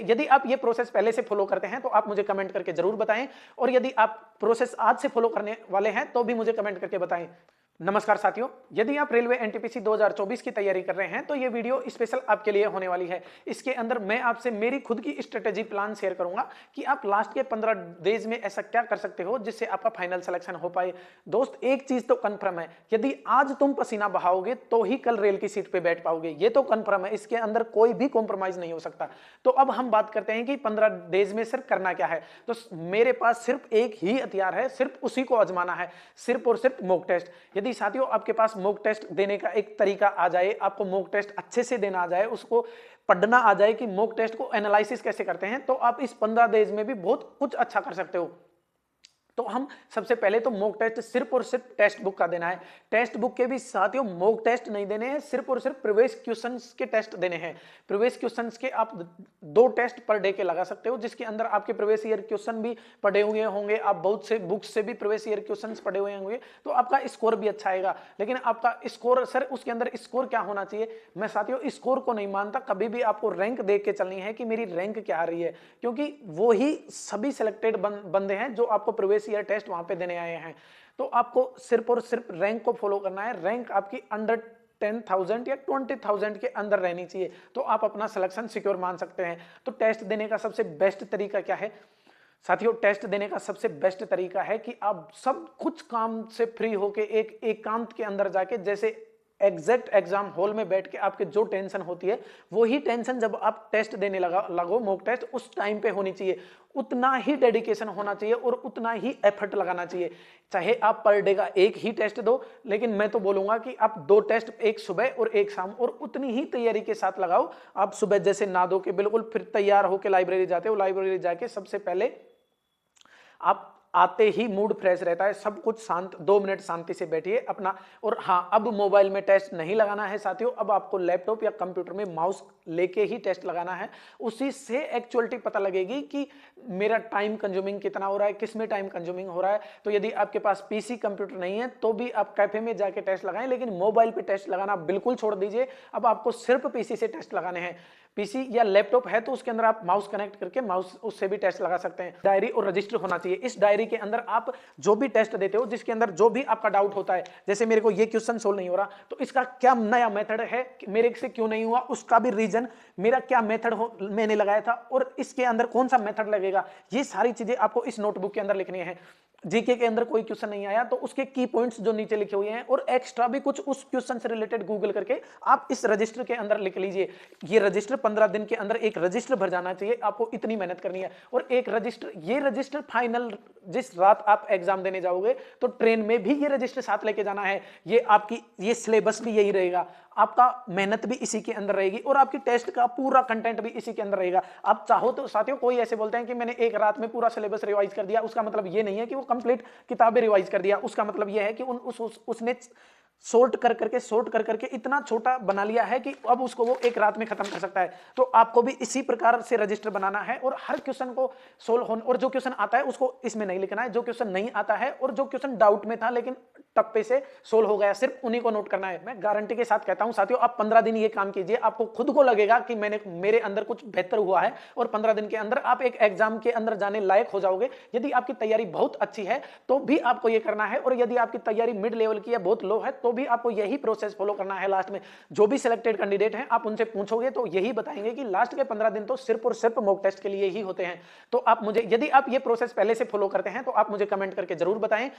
यदि आप ये प्रोसेस पहले से फॉलो करते हैं तो आप मुझे कमेंट करके जरूर बताएं, और यदि आप प्रोसेस आज से फॉलो करने वाले हैं तो भी मुझे कमेंट करके बताएं। नमस्कार साथियों, यदि आप रेलवे एनटीपीसी 2024 की तैयारी कर रहे हैं तो ये वीडियो स्पेशल आपके लिए होने वाली है। इसके अंदर मैं आपसे मेरी खुद की स्ट्रेटेजी प्लान शेयर करूंगा कि आप लास्ट के 15 डेज में ऐसा क्या कर सकते हो जिससे आपका फाइनल सिलेक्शन हो पाए। दोस्त, एक चीज तो कंफर्म है, यदि आज तुम पसीना बहाओगे तो ही कल रेल की सीट पे बैठ पाओगे, ये तो कंफर्म है, इसके अंदर कोई भी कॉम्प्रोमाइज नहीं हो सकता। तो अब हम बात करते हैं कि 15 डेज में सिर्फ करना क्या है। तो मेरे पास सिर्फ एक ही हथियार है, सिर्फ उसी को आजमाना है, सिर्फ और सिर्फ मॉक टेस्ट। यदि साथियों आपके पास मॉक टेस्ट देने का एक तरीका आ जाए, आपको मॉक टेस्ट अच्छे से देना आ जाए, उसको पढ़ना आ जाए कि मॉक टेस्ट को एनालिसिस कैसे करते हैं, तो आप इस 15 डेज में भी बहुत कुछ अच्छा कर सकते हो। तो हम सबसे पहले तो मॉक टेस्ट सिर्फ और सिर्फ टेक्स्ट बुक का देना है। टेक्स्ट बुक के भी साथियों मॉक टेस्ट नहीं देने हैं, सिर्फ और सिर्फ प्रीवियस क्वेश्चंस के टेस्ट देने हैं। प्रीवियस क्वेश्चंस के आप 2 टेस्ट पर डे के लगा सकते हो, जिसके अंदर आपके प्रीवियस ईयर क्वेश्चन भी पढ़े हुए होंगे, आप बहुत से बुक्स से भी प्रीवियस ईयर क्वेश्चंस पढ़े हुए होंगे, तो आपका स्कोर भी अच्छा आएगा। लेकिन आपका स्कोर, सर उसके अंदर स्कोर क्या होना चाहिए, मैं साथियों स्कोर को नहीं मानता, कभी भी आपको रैंक देख के चलनी है कि मेरी रैंक क्या आ रही है, क्योंकि वो ही सभी सिलेक्टेड बंदे हैं जो आपको प्रीवियस ईयर टेस्ट वहां पे देने आए हैं। तो आपको सिर्फ और सिर्फ रैंक को फॉलो करना है। रैंक आपकी अंडर 10,000 या 20,000 के अंदर रहनी चाहिए, तो आप अपना सिलेक्शन सिक्योर मान सकते हैं। तो टेस्ट देने का सबसे बेस्ट तरीका क्या है साथियों? टेस्ट देने का सबसे बेस्ट तरीका है कि आप सब कुछ काम से फ्री होके एक एकांत के अंदर जाके, जैसे एग्जैक्ट एग्जाम हॉल में बैठ के आपके जो टेंशन होती है वो ही टेंशन जब आप टेस्ट देने लगो मॉक टेस्ट, उस टाइम पे होनी चाहिए। उतना ही डेडिकेशन होना चाहिए और उतना ही एफर्ट लगाना चाहिए। चाहे आप पर डे का एक ही टेस्ट दो, लेकिन मैं तो बोलूंगा कि आप 2 टेस्ट, एक सुबह और एक शाम, और उतनी ही तैयारी के साथ लगाओ। आप सुबह जैसे नहा धो के बिल्कुल फिर तैयार होकर लाइब्रेरी जाते हो, लाइब्रेरी जाके सबसे पहले आप आते ही मूड फ्रेश रहता है, सब कुछ शांत, 2 मिनट शांति से बैठिए अपना। और हाँ, अब मोबाइल में टेस्ट नहीं लगाना है साथियों, अब आपको लैपटॉप या कंप्यूटर में माउस लेके ही टेस्ट लगाना है। उसी से एक्चुअलिटी पता लगेगी कि मेरा टाइम कंज्यूमिंग कितना हो रहा है, किस में टाइम कंज्यूमिंग हो रहा है। तो यदि आपके पास पीसी कंप्यूटर नहीं है तो भी आप कैफे में जाके टेस्ट लगाएं, लेकिन मोबाइल पे टेस्ट लगाना बिल्कुल छोड़ दीजिए। अब आपको सिर्फ पीसी से टेस्ट लगाने हैं। पीसी या लैपटॉप है तो उसके अंदर आप माउस कनेक्ट करके माउस उससे भी टेस्ट लगा सकते हैं। डायरी और रजिस्टर होना चाहिए। इस डायरी के अंदर आप जो भी टेस्ट देते हो, जिसके अंदर जो भी आपका डाउट होता है, जैसे मेरे को ये क्वेश्चन सोल्व नहीं हो रहा तो इसका क्या नया मेथड है, मेरे से क्यों नहीं हुआ, उसका भी रीजन, मेरा क्या मेथड मैंने लगाया था और इसके अंदर कौन सा मेथड लगेगा, ये सारी चीजें आपको इस नोटबुक के अंदर लिखनी है। जीके के अंदर कोई क्वेश्चन नहीं आया तो उसके की पॉइंट्स जो नीचे लिखे हुए हैं और एक्स्ट्रा भी कुछ उस क्वेश्चन से रिलेटेड गूगल करके आप इस रजिस्टर के अंदर लिख लीजिए। ये रजिस्टर 15 दिन के अंदर एक रजिस्टर भर जाना चाहिए, आपको इतनी मेहनत करनी है। और एक रजिस्टर, ये रजिस्टर फाइनल जिस रात आप एग्जाम देने जाओगे तो ट्रेन में भी ये रजिस्टर साथ लेके जाना है। ये आपकी ये सिलेबस भी यही रहेगा, आपका मेहनत भी इसी के अंदर रहेगी और आपकी टेस्ट का पूरा कंटेंट भी इसी के अंदर रहेगा। आप चाहो तो साथियों, कोई ऐसे बोलते हैं कि मैंने एक रात में पूरा सिलेबस रिवाइज कर दिया, उसका मतलब ये नहीं है कि वो कंप्लीट किताबें रिवाइज कर दिया। उसका मतलब ये है कि उसने सॉर्ट कर करके इतना छोटा बना लिया है कि अब उसको वो एक रात में खत्म कर सकता है। तो आपको भी इसी प्रकार से रजिस्टर बनाना है और हर क्वेश्चन को सोल्व होने, और जो क्वेश्चन आता है उसको इसमें नहीं लिखना है, जो क्वेश्चन नहीं आता है और जो क्वेश्चन डाउट में था लेकिन टप्पे से सोल्व हो गया, सिर्फ उन्हीं को नोट करना है। मैं गारंटी के साथ कहता हूं साथियों, आप 15 दिन ये काम कीजिए, आपको खुद को लगेगा कि मेरे अंदर कुछ बेहतर हुआ है और 15 दिन के अंदर आप एक एग्जाम के अंदर जाने लायक हो जाओगे। यदि आपकी तैयारी बहुत अच्छी है तो भी आपको ये करना है, और यदि आपकी तैयारी मिड लेवल की या बहुत लो है तो भी आपको यही प्रोसेस फॉलो करना है। लास्ट में जो भी सिलेक्टेड कैंडिडेट हैं आप उनसे पूछोगे तो यही बताएंगे कि लास्ट के 15 दिन तो सिर्फ और सिर्फ मॉक टेस्ट के लिए ही होते हैं। तो आप मुझे, यदि आप ये प्रोसेस पहले से फॉलो करते हैं तो आप मुझे कमेंट करके जरूर बताएं,